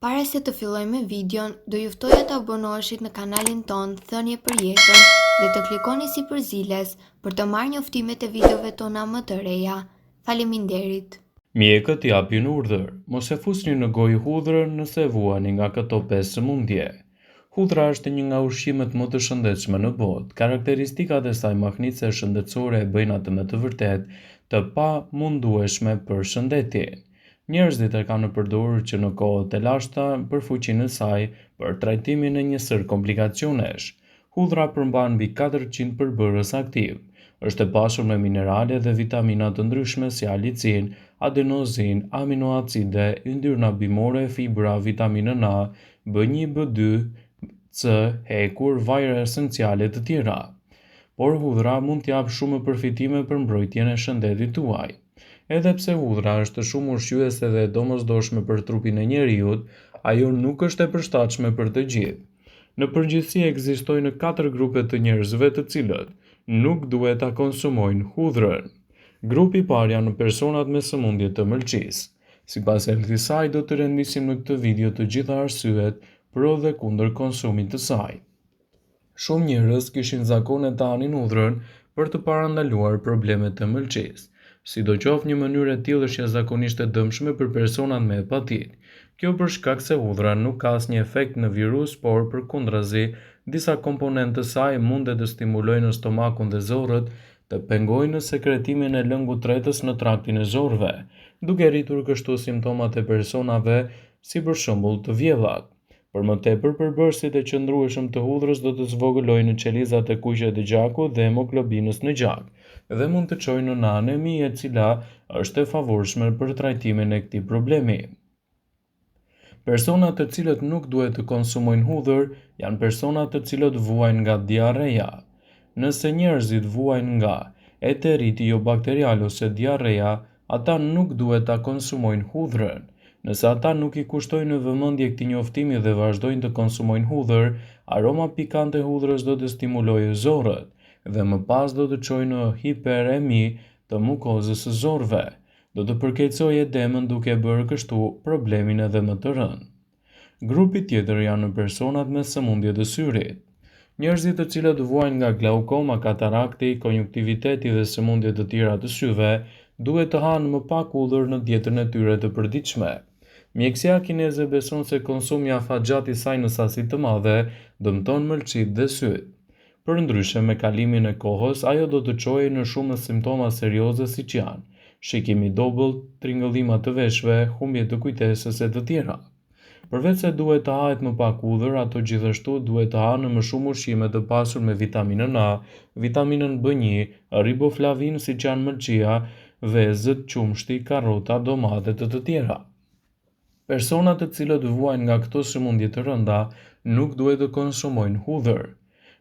Para se të fillojmë me videon, do ju ftoja të abonoheshit në kanalin ton Thënie për Jetën dhe të klikoni si përziles për të marrë njoftimet e videove tona më të reja. Faleminderit. Mjekët japin urdhër, mos e fusni në gojë hudhrën nëse vuani nga këto 5 sëmundje. Hudhra është një nga ushqimet më të shëndetshme në botë. Karakteristikat e saj mahnitse shëndetësore e bëjnë atë me të vërtetë të pamundueshme për shëndetin. Njerëzit e kanë përdorur që në kohët e lashta për fuqinë e saj për trajtimin e një sër komplikacionesh. Hudhra përmban mbi 400 përbërës aktiv. Është e pasur me minerale dhe vitamina të ndryshme si alicin, adenozin, aminoacide, yndyrna bimore, fibra, vitaminën A, B1, B2, C, hekur, vajra esenciale të tjera. Por hudhra mund t'jap shumë përfitime për mbrojtjen e shëndetit tuaj. Edhe pse hudhra është shumë ushqyese dhe e domosdoshme për trupin e njeriut, ajo nuk është e përshtatshme për të gjithë. Në përgjithësi ekzistojnë 4 grupe të njerëzve të cilët nuk duhet ta konsumojnë hudhrën. Grupi i parë janë personat me sëmundje të mëlçisë. Sipas Elthisaj do të rendisim në këtë video të gjitha arsyet pro dhe kundër konsumit të saj. Shumë njerëz kishin zakon e ta hanin hudhrën për të parandaluar problemet e mëlçisë. Sidoqoftë një mënyrë e tillë është jashtëzakonisht e dëmshme për personat me hepatit. Kjo për shkak se hudhra nuk ka asnjë efekt në virus, por përkundrazi, disa komponentë të saj mundet të stimulojnë stomakun dhe zorrët të pengojnë sekretimin e lëngut tretës në traktin e zorrëve, duke rritur kështu simptomat e personave si për shembull të vjellat. Për më tepër, përbërësit e qëndrueshëm të hudhrës do të zvogëlojnë qelizat e kuqe të gjakut dhe hemoglobinës në gjak, dhe mund të çojnë në anemi e cila është e favorshme për trajtimin e këtij problemi. Personat të cilët nuk duhet të konsumojnë hudhër janë personat të cilët vuajnë nga diarreja. Nëse njerëzit vuajnë nga enteriti bakterial ose diarreja, ata nuk duhet ta konsumojnë hudhrën. Nëse ata nuk i kushtojnë vëmendje këtij njoftimi dhe vazhdojnë të konsumojnë hudhër, aroma pikante e hudhrës do të stimulojë zorrët dhe më pas do të çojë në hiperemi të mukozës së zorrëve. Do të përkeqësojë edemën duke bërë kështu problemin edhe më të rënd. Grupi tjetër janë personat me sëmundje të syrit. Njerëzit të cilët vuajnë nga glaukoma, katarakti, konjunktiviteti dhe sëmundje të tjera të syve duhet të hanë më pak hudhër në dietën e tyre të përditshme. Mjekësia kineze beson se konsumi afatgjatë i saj në sasi të madhe dëmton mëlçit dhe syt. Përndryshe me kalimin e kohës, ajo do të çojë në shumë simptoma serioze siç janë shikim i dobët, tringëllima të veshëve, humbje të kujtesës e të tjera. Përveç se duhet të hahet më pak hudhër, ato gjithashtu duhet të hanë më shumë ushqime të pasur me vitaminën A, vitaminën B1, riboflavin siç janë mëlçia, vezët, qumshti, karrota, domatet e të tjera. Personat të cilët vuajnë nga këto sëmundje të rënda nuk duhet të konsumojnë hudhër.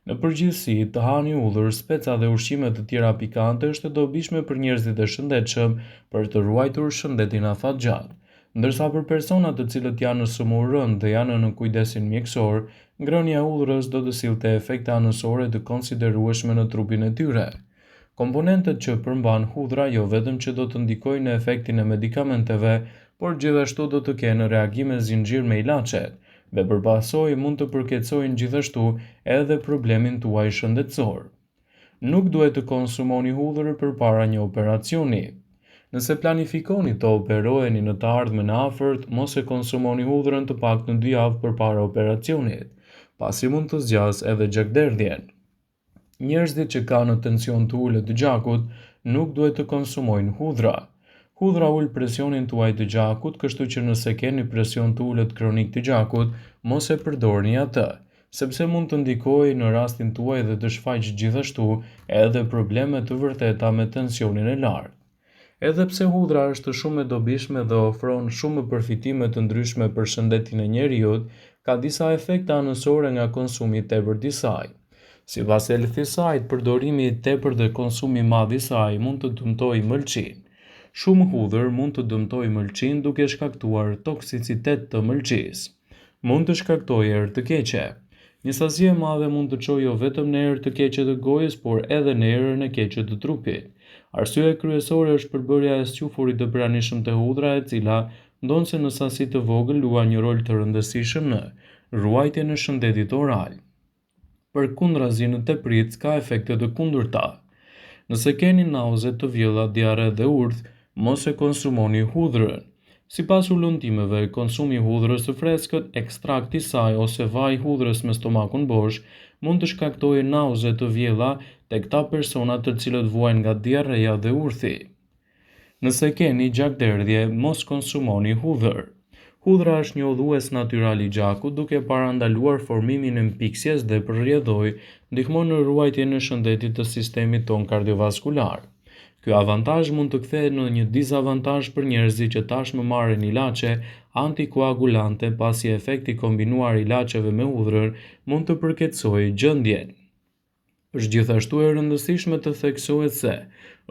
Në përgjithësi, të hani hudhër, speca dhe ushqime të tjera pikante është e dobishme për njerëzit e shëndetshëm për të ruajtur shëndetin afatgjatë. Ndërsa për personat të cilët janë në sëmurë rënd dhe janë në kujdesin mjekësor, ngrënia e hudhrës do të sillte efekte anësore të konsiderueshme në trupin e tyre. Komponentët që përmban hudhra jo vetëm që do të ndikojnë në efektin e medikamenteve, por gjithashtu do të kenë reagime zinxhir me ilaçet dhe për pasojë mund të përkeqësojnë gjithashtu edhe problemin tuaj shëndetësor. Nuk duhet të konsumoni hudhër përpara një operacioni. Nëse planifikoni të operoheni në të ardhmen e afërt, mos e konsumoni hudhrën të paktën 2 javë përpara operacionit, pasi mund të zgjasë edhe gjakderdhjen. Njerëzit që kanë tension të ulët të gjakut nuk duhet të konsumojnë hudhra. Hudhra ul presionin tuaj të gjakut, kështu që nëse keni presion të ulët kronik të gjakut, mos e përdorni atë, sepse mund të ndikojë në rastin tuaj dhe të shfaqë gjithashtu edhe probleme të vërteta me tensionin e lartë. Edhe pse hudhra është shumë e dobishme dhe ofron shumë përfitime të ndryshme për shëndetin e njeriut, ka disa efekte anësore nga konsumi i tepërt i saj. Sipas Elthisajt, përdorimi i tepërt dhe konsumi i madh i saj mund të dëmtojë mëlçin. Shumë hudhër mund të dëmtojë mëlçin duke shkaktuar toksicitet të mëlçisë. Mund të shkaktojë erë të keqe. Një sasi e madhe mund të çojë jo vetëm në erë të keqe të gojës, por edhe në erën e keqe të trupit. Arsyeja kryesore është përbërja e sqyfurit të pranishëm të hudhra, e cila ndonse në sasi të vogël luajnë një rol të rëndësishëm në ruajtjen e shëndetit oral. Përkundrazi në teprit ka efekte të kundërta. Nëse keni nauze të vjella, diare dhe urdhë, mos e konsumoni hudhrën. Sipas ullëtimeve, konsumi i hudhrës së freskët, ekstrakti i saj ose vaj hudhrës me stomakun bosh mund të shkaktojë nauze të vjella tek ta persona të cilët vuajnë nga diarreja dhe urdhi. Nëse keni gjakderdhje, mos konsumoni hudhër. Hudhra është një udhëhues natyral i gjakut, duke parandaluar formimin e mpiksjes dhe përrjedhoj, ndihmon në ruajtjen e shëndetit të sistemit ton kardiovaskular. Ky avantazh mund të kthehet në një dizavantazh për njerëzit që tashmë marrin ilaçe antikoagulante, pasi efekti kombinuar i ilaçeve me hudhrën mund të përkeçojë gjendjen. Është gjithashtu e rëndësishme të theksohet se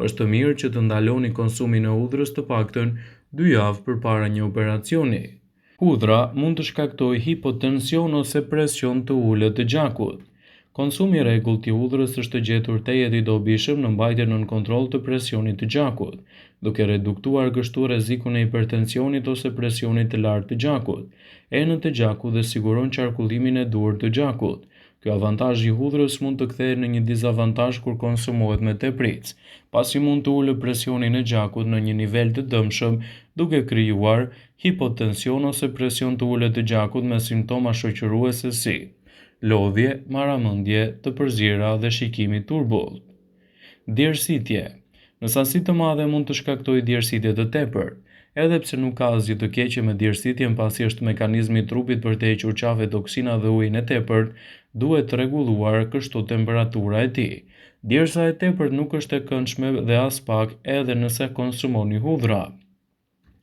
është mirë që të ndaloni konsumin e hudhrës të paktën 2 javë përpara një operacioni. Hudhra mund të shkaktojë hipotension ose presion të ulët të gjakut. Konsumi i rregullt i hudhrës është gjetur të jetë i dobishëm në mbajtjen nën kontroll të presionit të gjakut, duke reduktuar kështu rrezikun e hipertensionit ose presionit të lartë të gjakut, enët e gjakut dhe siguron qarkullimin e duhur të gjakut. Ky avantazh i hudhrës mund të kthehet në një dizavantazh kur konsumohet me tepritës, pasi mund të ulë presionin e gjakut në një nivel të dëmshëm, duke krijuar hipotension ose presion të ulët të gjakut me simptoma shoqëruese si lodhje, marramendje të përzierë dhe shikimi turbull. Djersitje. Në sasi të madhe mund të shkaktojë djersitje të tepërt. Edhe pse nuk ka asgjë të keqe me djersitjen, pasi është mekanizmi i trupit për të hequr qafe, toksina dhe ujin e tepërt, duhet të rregulluar kështu temperatura e tij. Djersa e tepërt nuk është e këndshme dhe as pak edhe nëse konsumoni hudhra.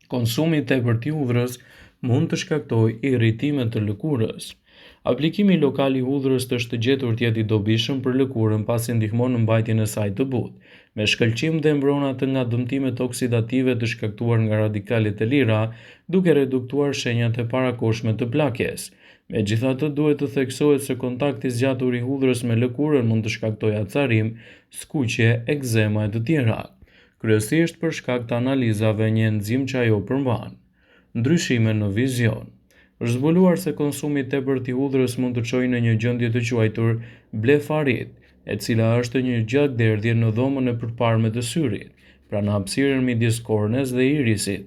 Konsumi i tepërt i hudhrës mund të shkaktojë irritime të lëkurës. Aplikimi lokal i hudhrës është gjetur të jetë i dobishëm për lëkurën, pasi ndihmon në mbajtjen e saj të butë, me shkëlqim dhe mbrojnë atë nga dëmtimet oksidative të shkaktuar nga radikalet e lira, duke reduktuar shenjat e parakohshme të plakjes. Megjithatë, duhet të theksohet se kontakti zgjatur i hudhrës me lëkurën mund të shkaktojë acarim, skuqje, ekzema e të tjera, kryesisht për shkak të analizave një enzim që ajo përmban. Ndryshime në vizion. Është zbuluar se konsumi i tepërt i hudhrës mund të çojë në një gjendje të quajtur blefarit, e cila është një gjakderdhje në dhomën e përparme të syrit, pra në hapësirën midis kornes dhe irisit.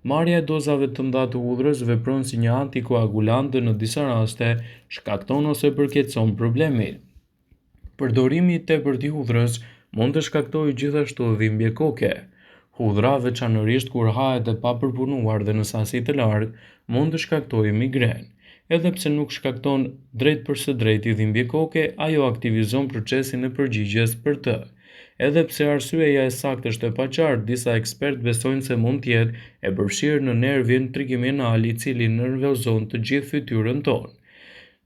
Marrja e dozave të mëdha të hudhrës vepron si një antikoagulant dhe në disa raste shkakton ose përkeçon problemin. Përdorimi i tepërt i hudhrës mund të shkaktojë gjithashtu dhimbje koke. Hudhra, veçanërisht kur hahet e papërpunuar dhe në sasi të lartë, mund të shkaktojë migren. Edhe pse nuk shkakton drejt për së drejti dhimbje koke, ajo aktivizon procesin e përgjigjes për të. Edhe pse arsyeja e saktë është e paqartë, disa ekspertë besojnë se mund të jetë e përfshirë në nervin trigeminal, i cili nervozon të gjithë fytyrën tonë.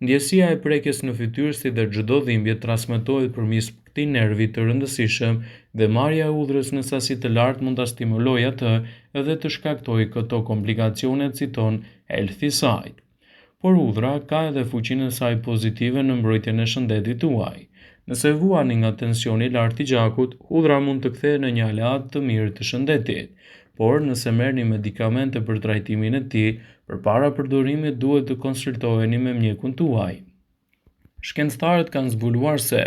Ndjesia e prekjes në fytyrë, si dhe çdo dhimbje, transmetohet përmes këtij nervi të rëndësishëm dhe marrja e hudhrës në sasi të lartë mund ta stimulojë atë edhe të shkaktojë këto komplikacione, citon Healthy Side. Por hudhra ka edhe fuqinë e saj pozitive në mbrojtjen e shëndetit tuaj. Nëse vuani nga tensioni i lartë i gjakut, hudhra mund të kthehet në një aleat të mirë të shëndetit. Por nëse merrni medikamente për trajtimin e tij, përpara përdorimit duhet të konsultoheni me mjekun tuaj. Shkencëtarët kanë zbuluar se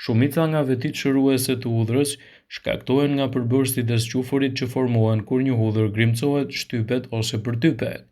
shumica nga vetit shëruese të hudhrës shkaktohen nga përbërësit e squfurit që formohen kur një hudhër grimcohet, shtypet ose përtypet.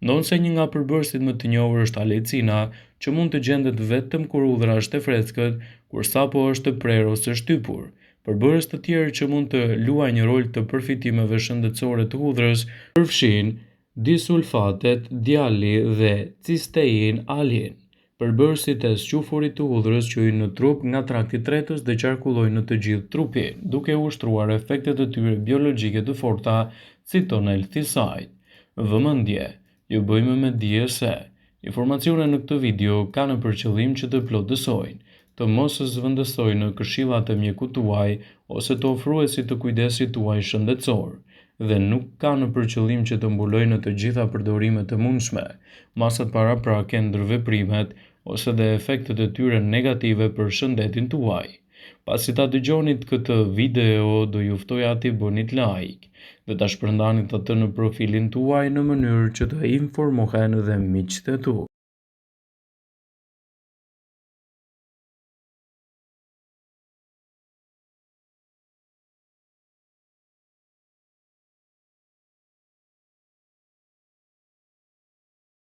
Ndonse një nga përbërësit më të njohur është alecina, që mund të gjendet vetëm kur hudhra është e freskët, kur sapo është e prerë ose shtypur. Përbërës të tjerë që mund të luajnë një rol të përfitimeve shëndetësore të hudhrës përfshin disulfatet, diali dhe cistein alin. Përbërësit e squfurit të hudhrës qojnë në trup nga trakti tretës dhe qarkullojnë në të gjithë trupin, duke ushtruar efektet e tyre biologjike të forta, citon Healthy Side. Vëmendje, ju bëjmë me dije se informacionet në këtë video kanë për qëllim që të plotësojnë, të mos zëvendësojnë në këshillat e mjekut tuaj ose të ofruesit të kujdesit tuaj shëndetësor, dhe nuk kanë për qëllim që të mbulojnë në të gjitha përdorimet e mundshme, masat paraprake, ndërveprimet ose dhe efektet e tyre negative për shëndetin tuaj. Pasi ta dëgjonit këtë video, do ju ftoja t'i bënit like dhe ta shpërndanit atë në profilin tuaj në mënyrë që të informohen dhe miqtë e tu.